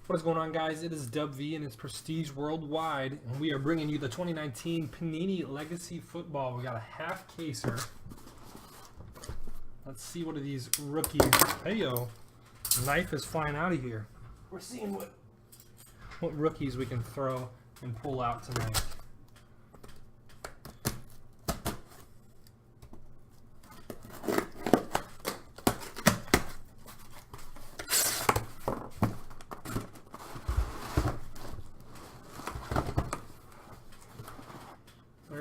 What is going on, guys? It is Dub V and it's Prestige Worldwide, and we are bringing you the 2019 Panini Legacy Football. We got a half caser. Let's see what are these rookies. Hey yo, knife is flying out of here. We're seeing what rookies we can throw and pull out tonight.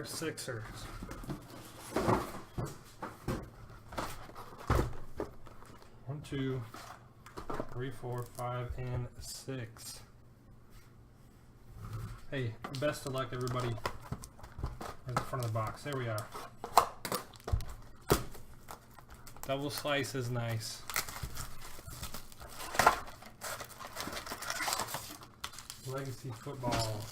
Sixers. 1, 2, 3, 4, 5, and 6. Hey, best of luck, everybody. There's the front of the box. There we are. Double slice is nice. Legacy Football.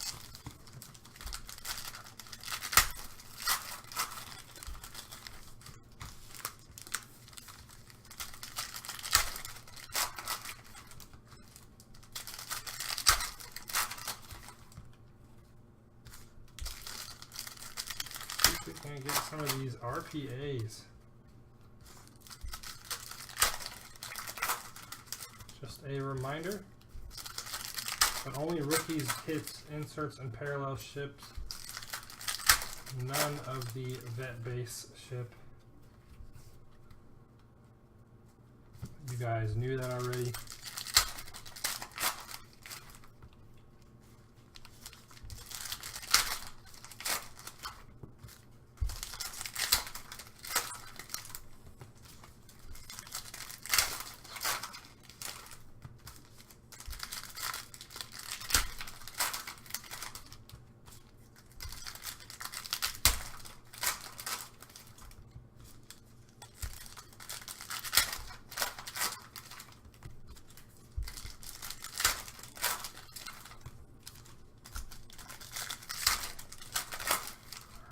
Can get some of these RPAs. Just a reminder that only rookies, hits, inserts, and parallel ships. None of the vet base ship. You guys knew that already.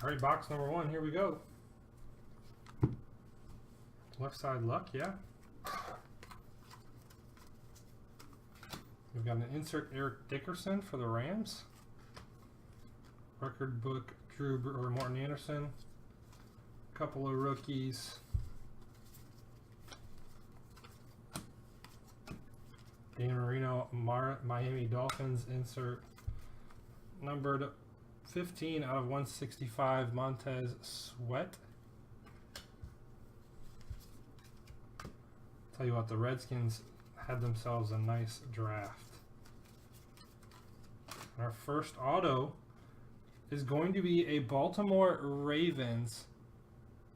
All right, box number 1, here we go. Left side luck, yeah. We've got an insert Eric Dickerson for the Rams. Record book or Morton Anderson. A couple of rookies. Marino, Miami Dolphins insert. Numbered 15 out of 165, Montez Sweat. Tell you what, the Redskins had themselves a nice draft. Our first auto is going to be a Baltimore Ravens,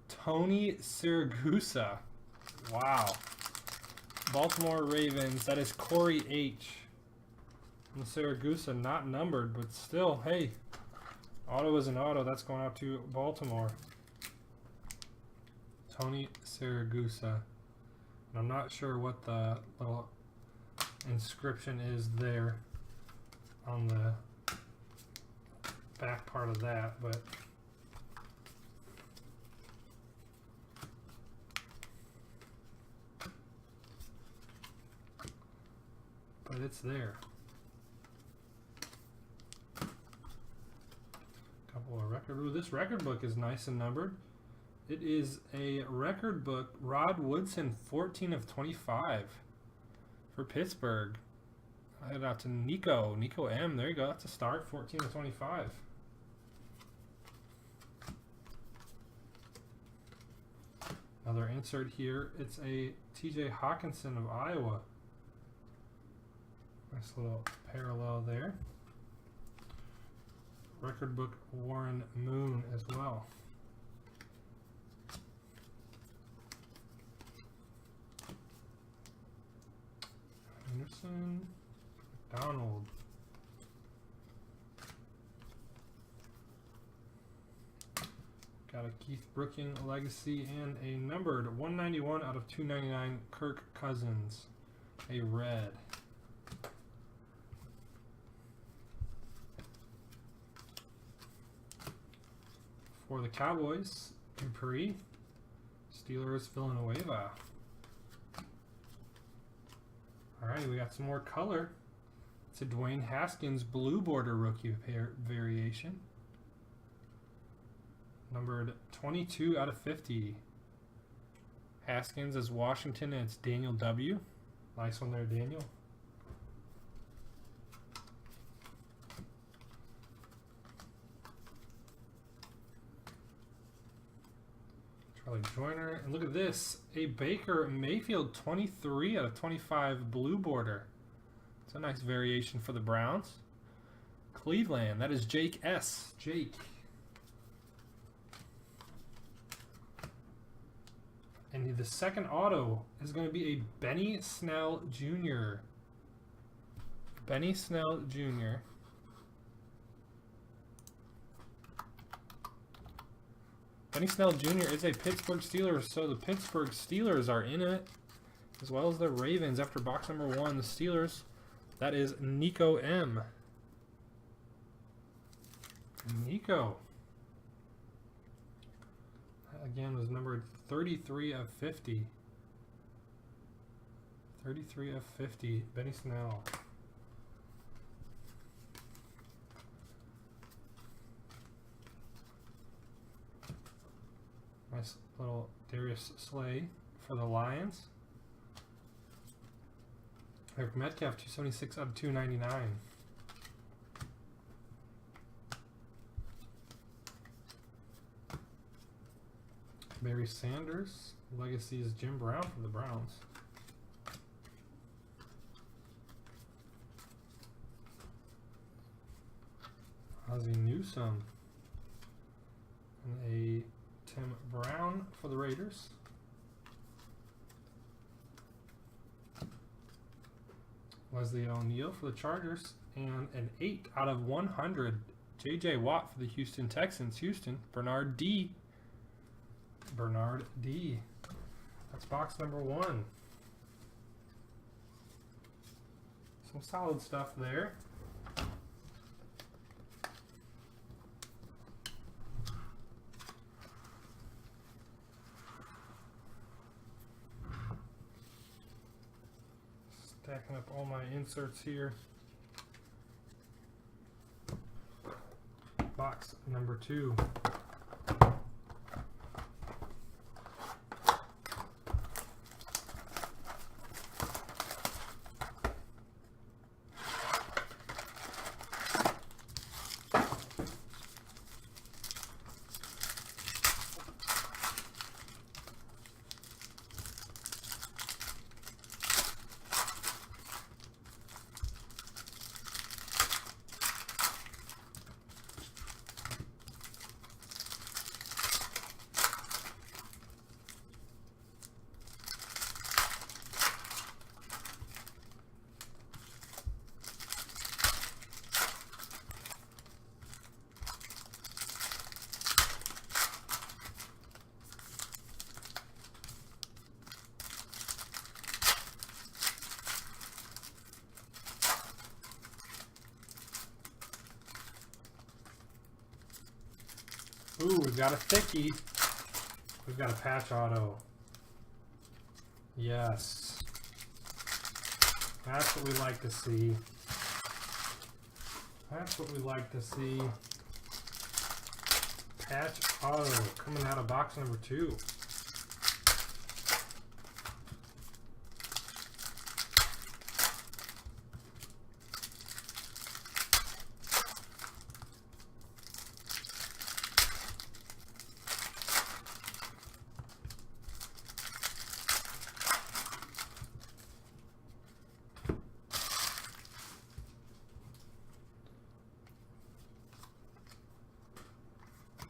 Tony Siragusa. Wow. Baltimore Ravens, that is Corey H. And Siragusa not numbered, but still, hey. Auto is an auto. That's going out to Baltimore. Tony Siragusa. And I'm not sure what the little inscription is there on the back part of that, but it's there. Couple of record. Ooh, this record book is nice and numbered. It is a record book. Rod Woodson, 14 of 25 for Pittsburgh. I head out to Nico M. There you go. That's a start. 14 of 25. Another insert here. It's a TJ Hawkinson of Iowa. Nice little parallel there. Record book Warren Moon as well. Henderson, Donald. Got a Keith Brooking legacy and a numbered 191 out of 299 Kirk Cousins, a red. For the Cowboys, Dupree. Steelers, Villanueva. Alrighty, we got some more color. It's a Dwayne Haskins blue border rookie variation. Numbered 22 out of 50. Haskins is Washington, and it's Daniel W. Nice one there, Daniel. Charlie Joyner. And look at this. A Baker Mayfield 23 out of 25 blue border. It's a nice variation for the Browns. Cleveland. That is Jake S. Jake. And the second auto is going to be a Benny Snell Jr. Benny Snell Jr. Benny Snell Jr. is a Pittsburgh Steelers, so the Pittsburgh Steelers are in it, as well as the Ravens after box number 1. The Steelers, that is Nico M. Nico. That again was numbered 33 of 50. 33 of 50. Benny Snell. Nice little Darius Slay for the Lions. Eric Metcalf, 276 out of 299. Barry Sanders. Legacy is Jim Brown for the Browns. Ozzie Newsome. And a Tim Brown for the Raiders. Leslie O'Neal for the Chargers. And an 8 out of 100. J.J. Watt for the Houston Texans. Houston. Bernard D. Bernard D. That's box number 1. Some solid stuff there. Stacking up all my inserts here. Box number 2. Ooh, we've got a thickie. We've got a patch auto. Yes. That's what we like to see. That's what we like to see. Patch auto coming out of box number 2.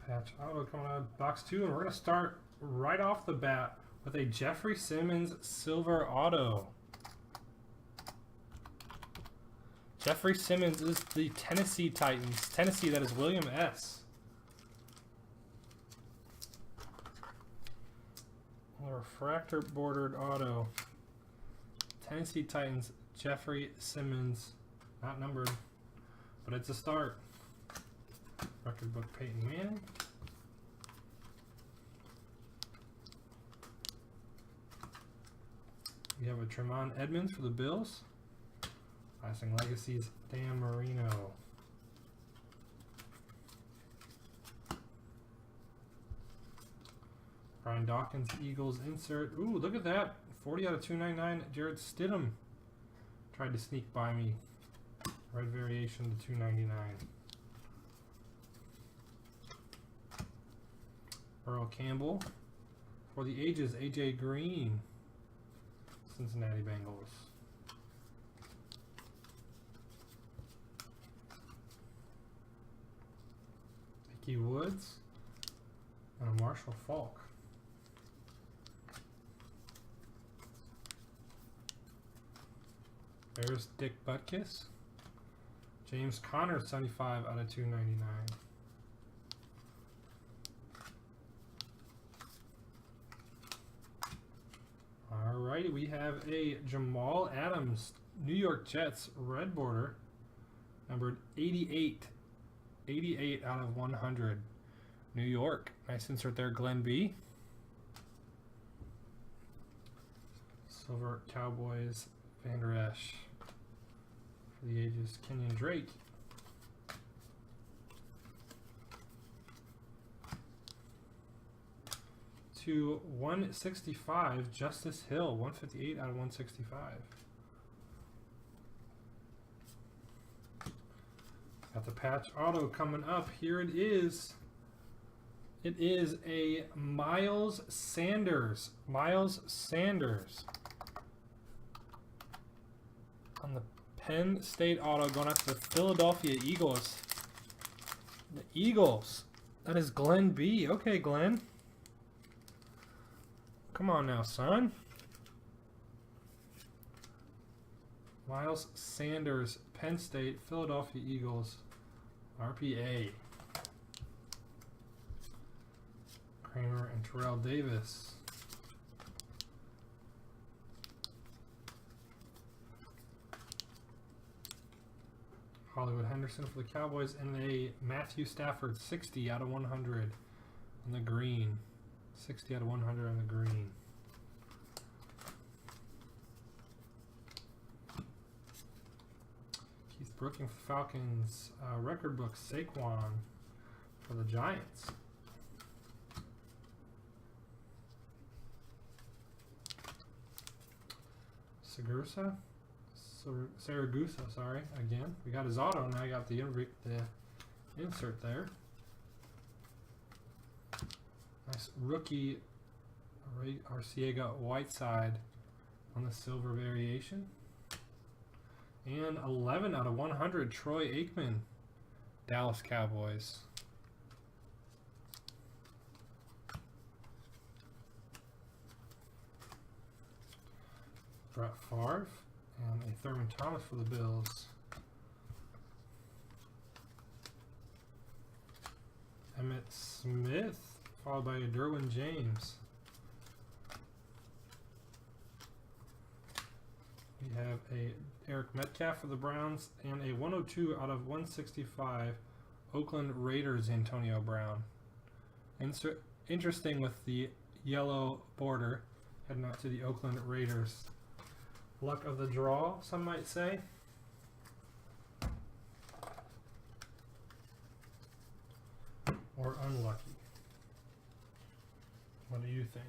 Patch auto coming out of box 2, and we're going to start right off the bat with a Jeffery Simmons silver auto. Jeffery Simmons is the Tennessee Titans. Tennessee, that is William S. A refractor bordered auto. Tennessee Titans, Jeffery Simmons. Not numbered, but it's a start. Record book Peyton Manning. We have a Tremont Edmonds for the Bills. Passing Legacies, Dan Marino. Brian Dawkins, Eagles insert. Ooh, look at that. 40 out of 299. Jared Stidham tried to sneak by me. Red variation to 299. Earl Campbell. For the ages, AJ Green. Cincinnati Bengals. Mickey Woods. And a Marshall Faulk. There's Dick Butkus. James Conner, 75 out of 299. Alrighty, we have a Jamal Adams, New York Jets, red border, numbered 88. 88 out of 100. New York. Nice insert there, Glenn B. Silver Cowboys, Van Der Esch. For the ages, Kenyon Drake. To 165, Justice Hill, 158 out of 165. Got the patch auto coming up. Here it is. It is a Miles Sanders. Miles Sanders. On the Penn State auto going out to the Philadelphia Eagles. The Eagles. That is Glenn B. Okay, Glenn. Come on now, son. Miles Sanders, Penn State, Philadelphia Eagles, RPA. Kramer and Terrell Davis. Hollywood Henderson for the Cowboys, and a Matthew Stafford, 60 out of 100 on the green. 60 out of 100 on the green. Keith Brooking for Falcons. Record book, Saquon for the Giants. Siragusa, sorry, again. We got his auto, now I got the insert there. Nice rookie Arcega Whiteside on the silver variation. And 11 out of 100, Troy Aikman, Dallas Cowboys. Brett Favre and a Thurman Thomas for the Bills. Emmitt Smith, followed by a Derwin James. We have a Eric Metcalf for the Browns and a 102 out of 165 Oakland Raiders Antonio Brown. Interesting with the yellow border heading out to the Oakland Raiders. Luck of the draw, some might say. Or unlucky. What do you think?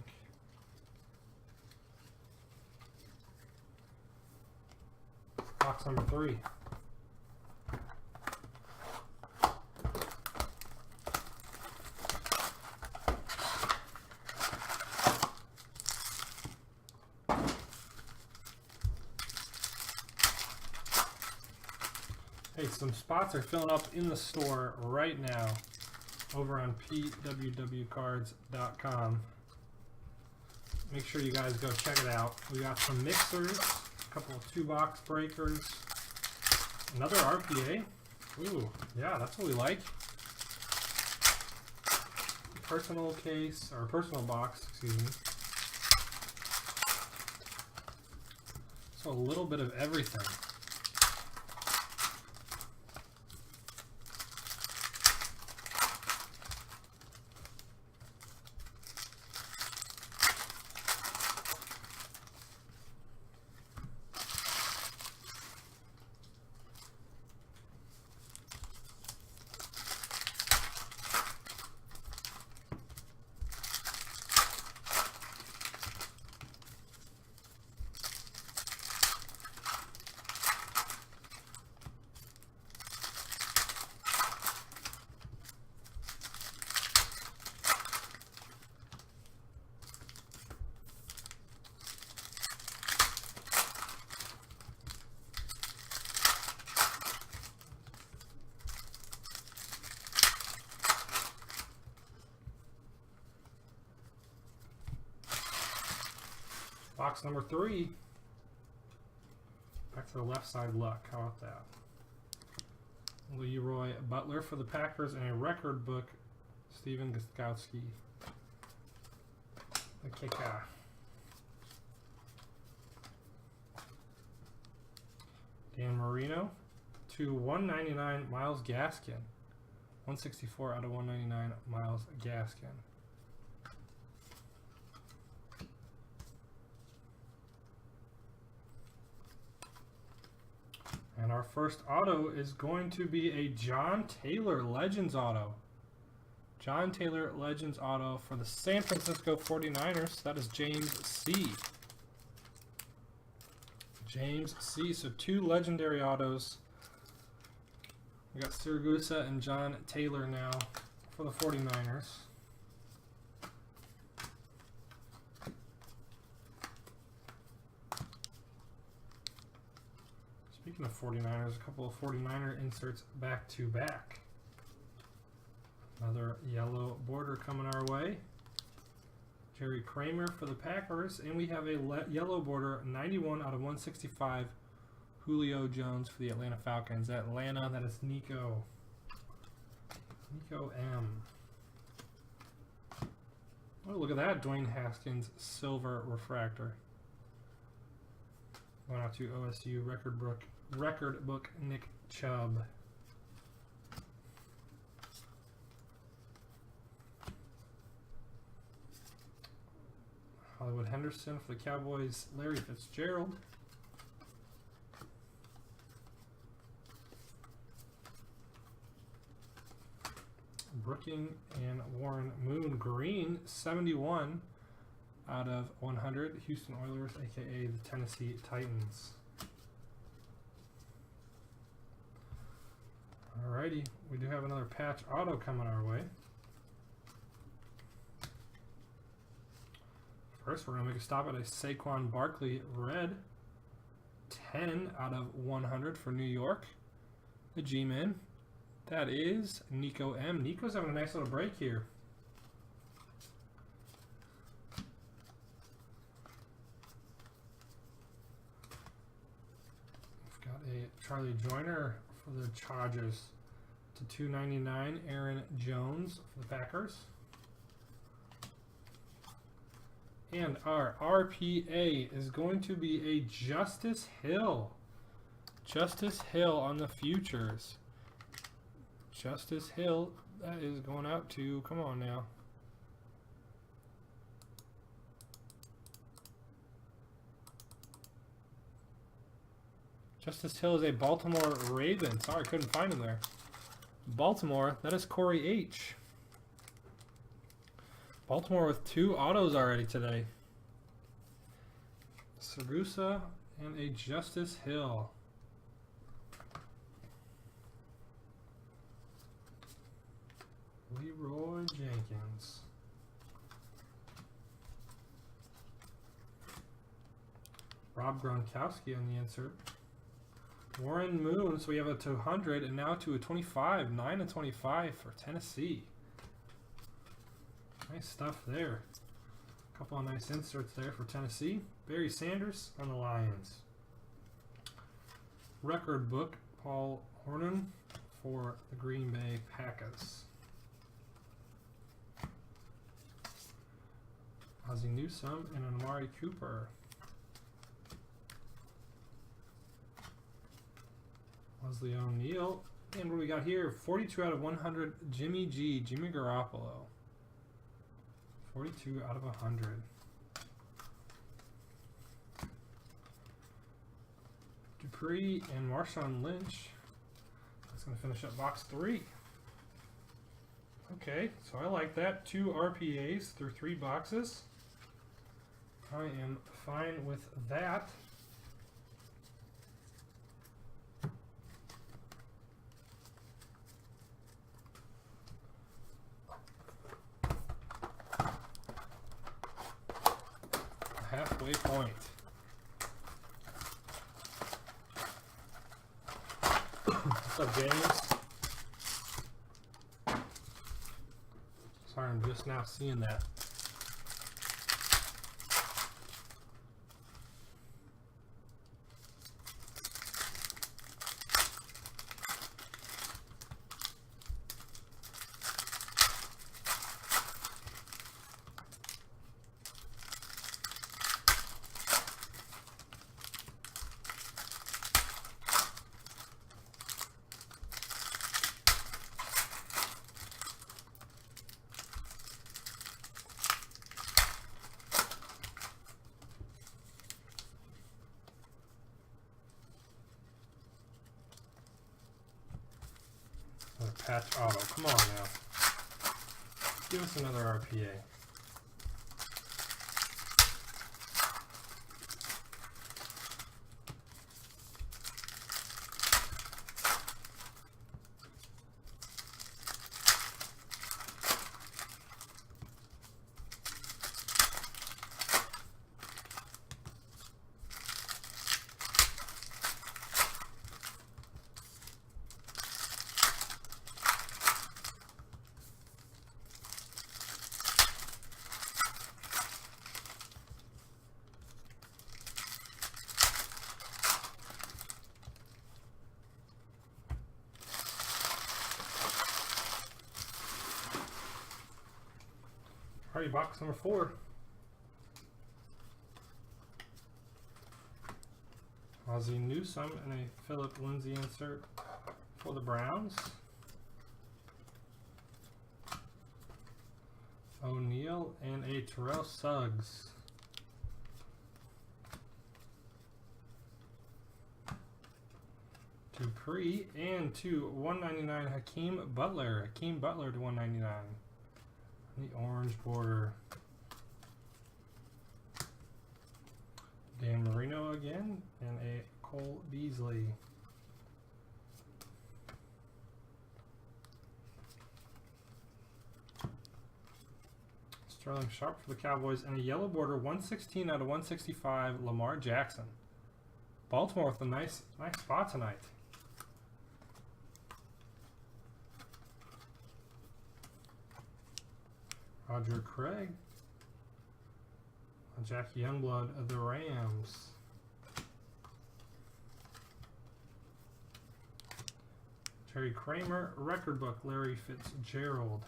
Box number 3. Hey, some spots are filling up in the store right now over on pwwcards.com. Make sure you guys go check it out. We got some mixers, a couple of 2-box breakers, another RPA. Ooh, yeah, that's what we like. Personal case, or personal box, excuse me. So a little bit of everything. box number 3. Back to the left side luck. How about that? LeRoy Butler for the Packers and a record book. Steven Gronkowski. The kicker. Dan Marino to 199 Myles Gaskin. 164 out of 199 Myles Gaskin. And our first auto is going to be a John Taylor Legends auto. John Taylor Legends auto for the San Francisco 49ers. That is James C. James C. So 2 legendary autos. We got Siragusa and John Taylor now for the 49ers. Speaking of 49ers, a couple of 49er inserts back to back. Another yellow border coming our way. Jerry Kramer for the Packers. And we have a yellow border, 91 out of 165. Julio Jones for the Atlanta Falcons. Atlanta, that is Nico. Nico M. Oh, look at that. Dwayne Haskins silver refractor. Going out to OSU record book Nick Chubb. Hollywood Henderson for the Cowboys, Larry Fitzgerald. Brooking and Warren Moon green, 71 out of 100. Houston Oilers, aka the Tennessee Titans. Alrighty, we do have another patch auto coming our way. First, we're going to make a stop at a Saquon Barkley red. 10 out of 100 for New York. The G-Men. That is Nico M. Nico's having a nice little break here. We've got a Charlie Joyner for the Chargers to 299. Aaron Jones for the Packers. And our RPA is going to be a Justice Hill. Justice Hill on the futures. Justice Hill, that is going out to, come on now. Justice Hill is a Baltimore Raven. Sorry, I couldn't find him there. Baltimore, that is Corey H. Baltimore with 2 autos already today. Siragusa and a Justice Hill. LeRoy Jenkins. Rob Gronkowski on the insert. Warren Moon, so we have a 200 and now to a 25. 9 and 25 for Tennessee. Nice stuff there. A couple of nice inserts there for Tennessee. Barry Sanders on the Lions. Record book, Paul Hornung for the Green Bay Packers. Ozzie Newsome and Amari Cooper. Leslie O'Neal. And what do we got here? 42 out of 100, Jimmy G, Jimmy Garoppolo. 42 out of 100. Dupree and Marshawn Lynch. That's going to finish up box 3. Okay, so I like that. 2 RPAs through 3 boxes. I am fine with that. Halfway point. What's up, James? Sorry, I'm just now seeing that. patch auto. Come on now. Give us another RPA. Alright, box number 4. Ozzie Newsome and a Philip Lindsay insert for the Browns. O'Neal and a Terrell Suggs. Dupree and to 199 Hakeem Butler. Hakeem Butler to 199. The orange border. Dan Marino again, and a Cole Beasley. Sterling Sharpe for the Cowboys, and a yellow border, 116 out of 165, Lamar Jackson. Baltimore with a nice spot tonight. Roger Craig. Jack Youngblood of the Rams. Terry Kramer, record book, Larry Fitzgerald.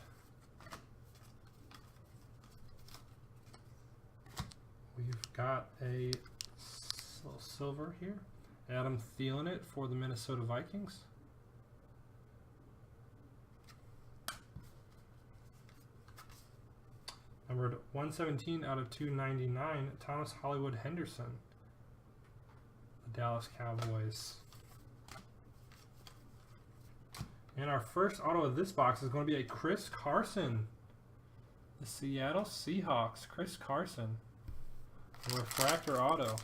We've got a little silver here. Adam Thielen it for the Minnesota Vikings. Numbered 117 out of 299, Thomas Hollywood Henderson, the Dallas Cowboys. And our first auto of this box is going to be a Chris Carson, the Seattle Seahawks. Chris Carson, a refractor auto.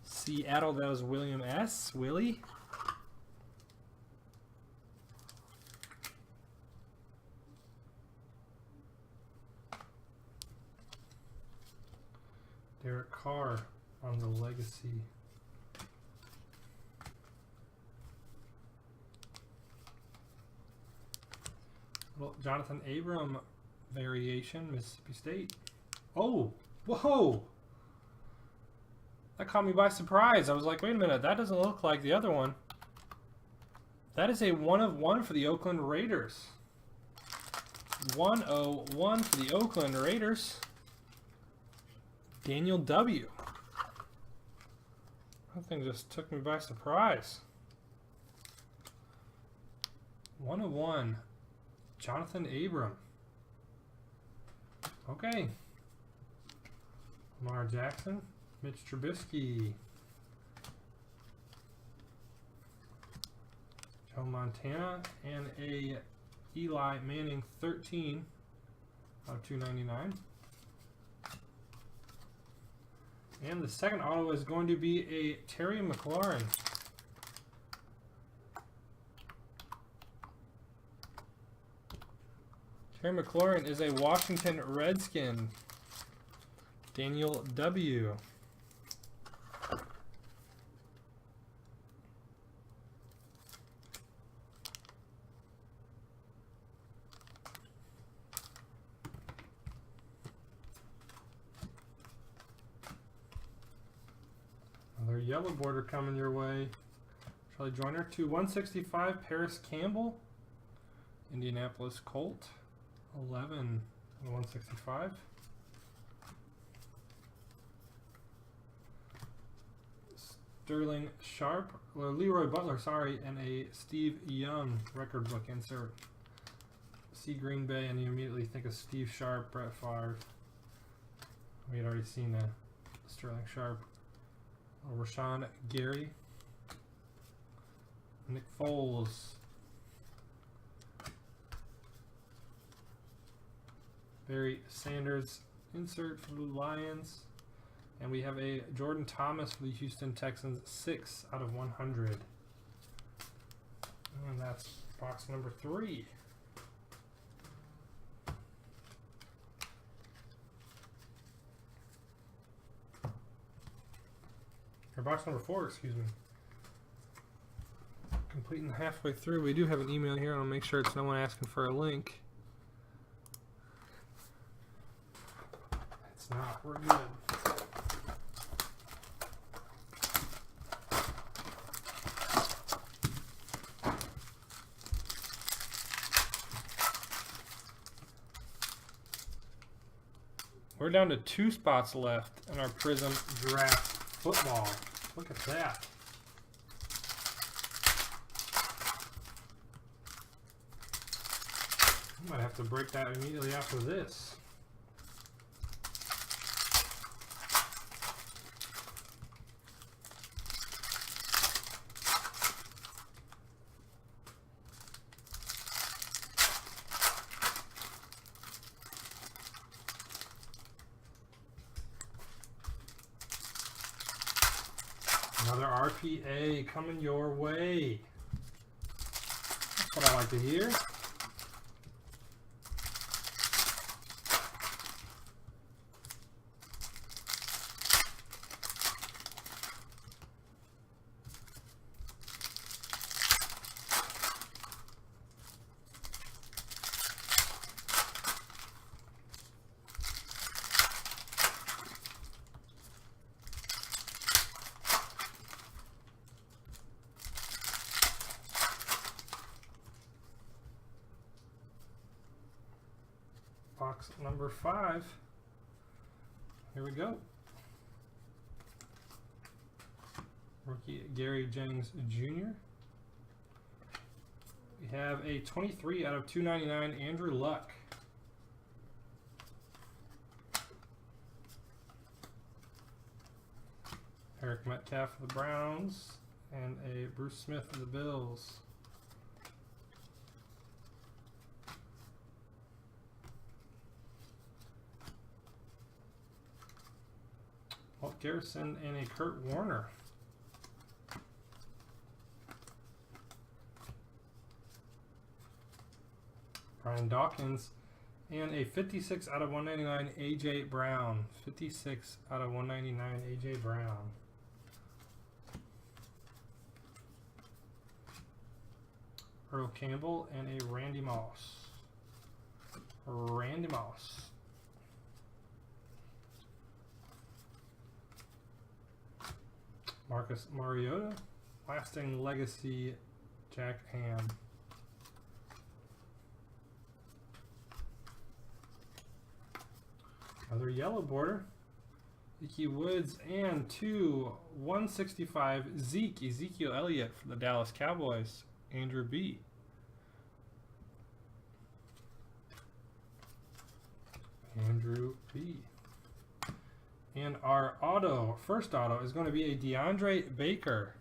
Seattle, that was William S. Willie. Derek Carr on the legacy. Little Jonathan Abram variation, Mississippi State. Oh, whoa! That caught me by surprise. I was like, wait a minute, that doesn't look like the other one. That is a 1/1 for the Oakland Raiders. 1/1 for the Oakland Raiders. Daniel W. That thing just took me by surprise. 1/1. Jonathan Abram. Okay. Lamar Jackson. Mitch Trubisky. Joe Montana. And a Eli Manning 13 out of 299. And the second auto is going to be a Terry McLaurin. Terry McLaurin is a Washington Redskin. Daniel W. Another yellow border coming your way. Charlie Joyner to 165, Paris Campbell. Indianapolis Colt. 11 and 165. Sterling Sharpe, or LeRoy Butler, sorry, and a Steve Young record book insert. See Green Bay and you immediately think of Steve Sharpe, Brett Favre. We had already seen that. Sterling Sharpe. Rashawn Gary. Nick Foles. Barry Sanders insert for the Lions. And we have a Jordan Thomas for the Houston Texans, 6 out of 100. And that's box number 3. Or box number 4, excuse me. Completing halfway through. We do have an email here. I'll make sure it's no one asking for a link. It's not. We're good. We're down to 2 spots left in our Prism Draft Football. Look at that. I might have to break that immediately after this. Another RPA coming your way. That's what I like to hear. Box number 5. Here we go. Rookie Gary Jennings Jr. We have a 23 out of 299 Andrew Luck. Eric Metcalf of the Browns and a Bruce Smith of the Bills. Garrison and a Kurt Warner. Brian Dawkins and a 56 out of 199 AJ Brown. 56 out of 199 AJ Brown. Earl Campbell and a Randy Moss. Randy Moss. Marcus Mariota, Lasting Legacy, Jack Ham. Another yellow border, Ickey Woods, and 2 165 Ezekiel Elliott for the Dallas Cowboys, Andrew B. Andrew B. And our auto, first auto, is going to be a Deandre Baker.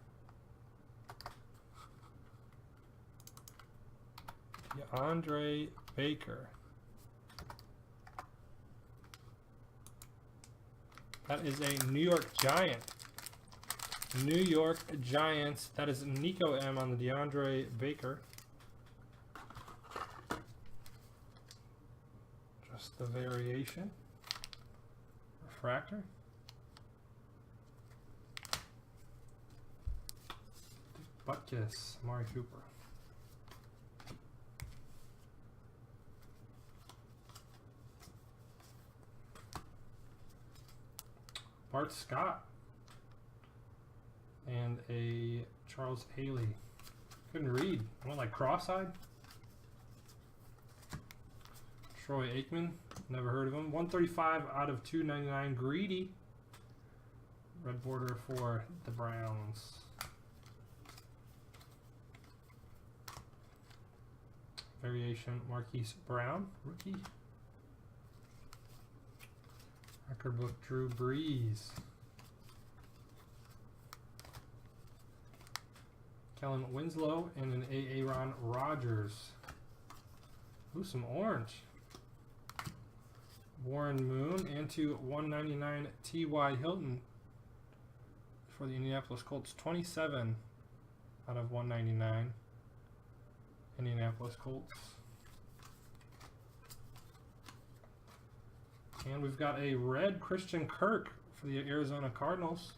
Deandre Baker. That is a New York Giant. New York Giants. That is Nico M on the Deandre Baker. Just the variation. Refractor. Butkus, Amari Cooper. Bart Scott. And a Charles Haley. Couldn't read. I went like cross-eyed. Troy Aikman. Never heard of him. 135 out of 299. Greedy. Red border for the Browns. Variation Marquise Brown, rookie. Record book Drew Brees. Kellen Winslow and an Aaron Rodgers. Ooh, some orange. Warren Moon. And to 199 T.Y. Hilton for the Indianapolis Colts. 27 out of 199. Indianapolis Colts. And we've got a red Christian Kirk for the Arizona Cardinals.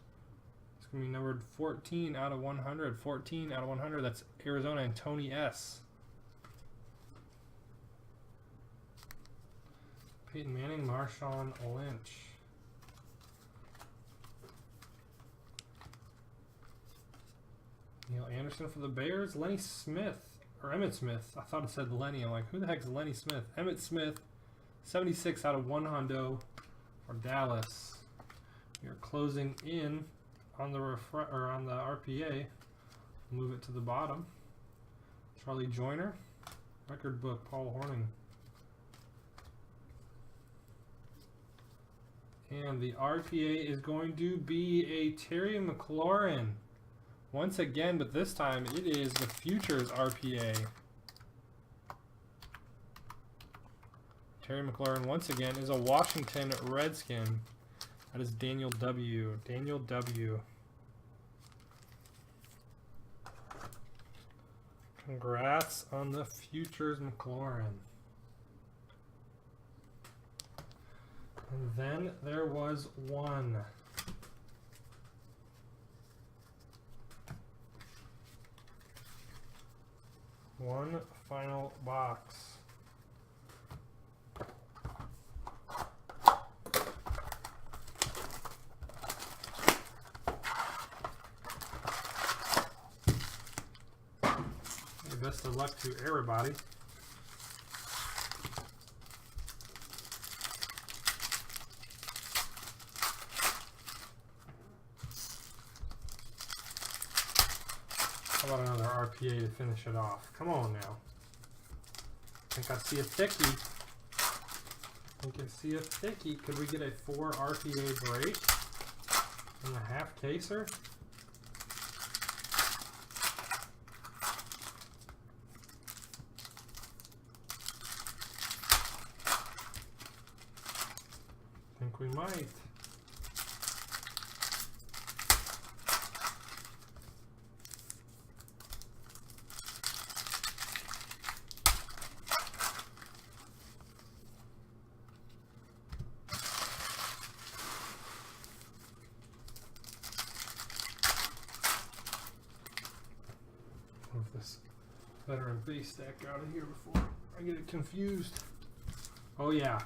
It's going to be numbered 14 out of 100. 14 out of 100. That's Arizona and Tony S. Peyton Manning, Marshawn Lynch. Neil Anderson for the Bears. Lenny Smith, or Emmitt Smith. I thought it said Lenny. I'm like, who the heck is Lenny Smith? Emmitt Smith, 76 out of 100 for Dallas. We are closing in on the on the RPA. Move it to the bottom. Charlie Joyner, record book, Paul Hornung. And the RPA is going to be a Terry McLaurin. Once again, but this time it is the Futures RPA. Terry McLaurin once again is a Washington Redskin. That is Daniel W. Daniel W. Congrats on the Futures McLaurin. And then there was one final box. Best of luck to everybody. How about another RPA to finish it off? Come on now. I think I see a thickie. Could we get a 4 RPA break in the half caser? I think we might. Move this veteran base stack out of here before I get it confused. Oh yeah.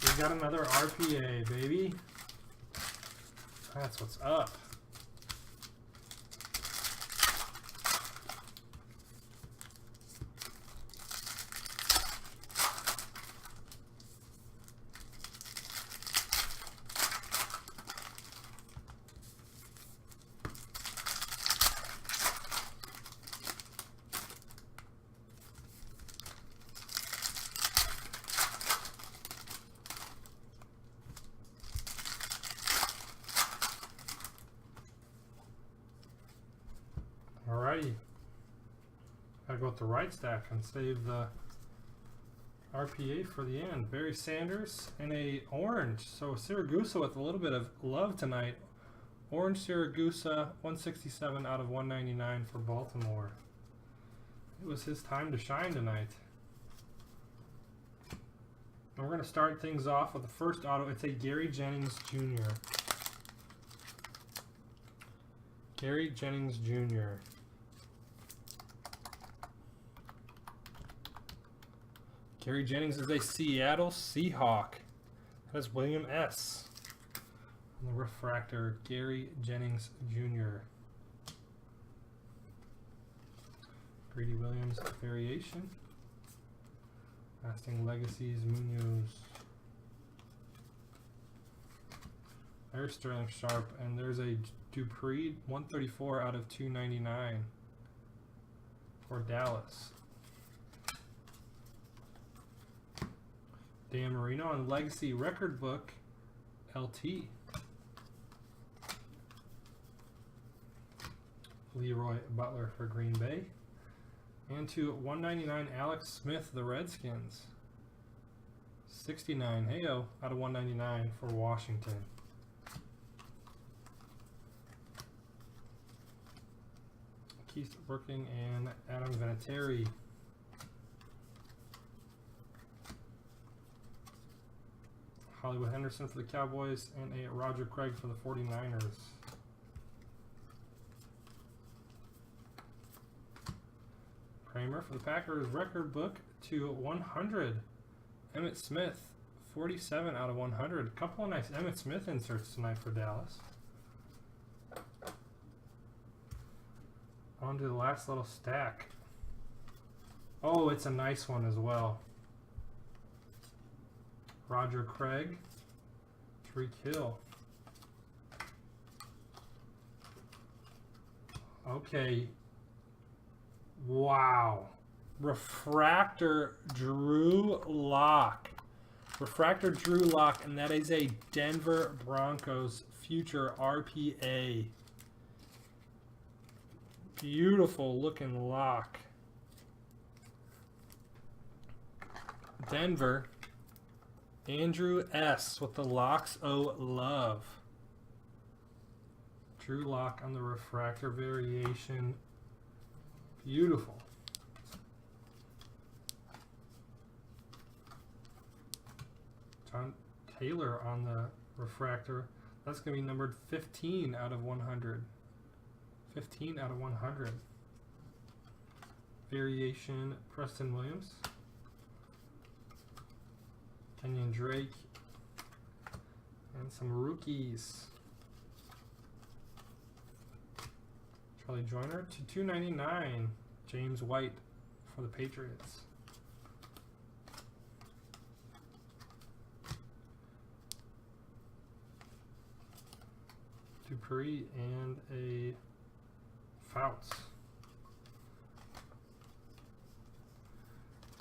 We got another RPA, baby. That's what's up. Alrighty. Gotta go with the right stack and save the RPA for the end. Barry Sanders and a orange. So Siragusa with a little bit of love tonight. Orange Siragusa, 167 out of 199 for Baltimore. It was his time to shine tonight. And we're going to start things off with the first auto. It's a Gary Jennings Jr. Gary Jennings Jr. Gary Jennings is a Seattle Seahawk. That is William S. On the refractor, Gary Jennings Jr. Greedy Williams variation. Lasting Legacies Munoz. There's Sterling Sharpe, and there's a Dupree, 134 out of 299 for Dallas. Dan Marino on Legacy Record Book LT. LeRoy Butler for Green Bay. And to 199 Alex Smith, the Redskins. 69. Heyo, out of 199 for Washington. Keith Brooking and Adam Vinatieri. Hollywood Henderson for the Cowboys and a Roger Craig for the 49ers. Kramer for the Packers, record book to 100. Emmitt Smith, 47 out of 100. A couple of nice Emmitt Smith inserts tonight for Dallas. On to the last little stack. Oh, it's a nice one as well. Roger Craig, Tyreek Hill. Okay. Wow. Refractor Drew Lock. Refractor Drew Lock, and that is a Denver Broncos future RPA. Beautiful looking lock. Denver. Andrew S. with the Locks O Love. Drew Lock on the refractor variation. Beautiful. John Taylor on the refractor. That's going to be numbered 15 out of 100. 15 out of 100. Variation Preston Williams. Kenyon Drake. And some rookies. Charlie Joyner to 299. James White for the Patriots. Dupree and a Fouts.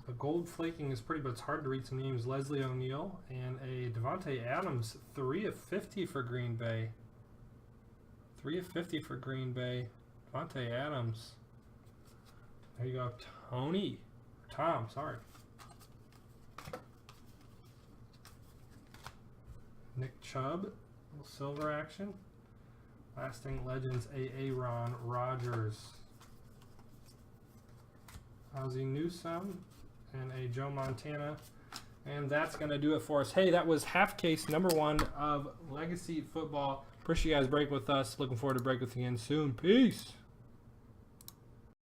The gold flaking is pretty, but it's hard to read some names. Leslie O'Neal and a Devontae Adams, 3 of 50 for Green Bay. 3 of 50 for Green Bay. Devontae Adams. There you go. Tom, sorry. Nick Chubb, little silver action. Lasting Legends, Aaron Rodgers. Ozzie Newsome and a Joe Montana. And that's going to do it for us. Hey, that was half case number 1 of Legacy Football. Appreciate you guys break with us. Looking forward to break with you again soon. Peace.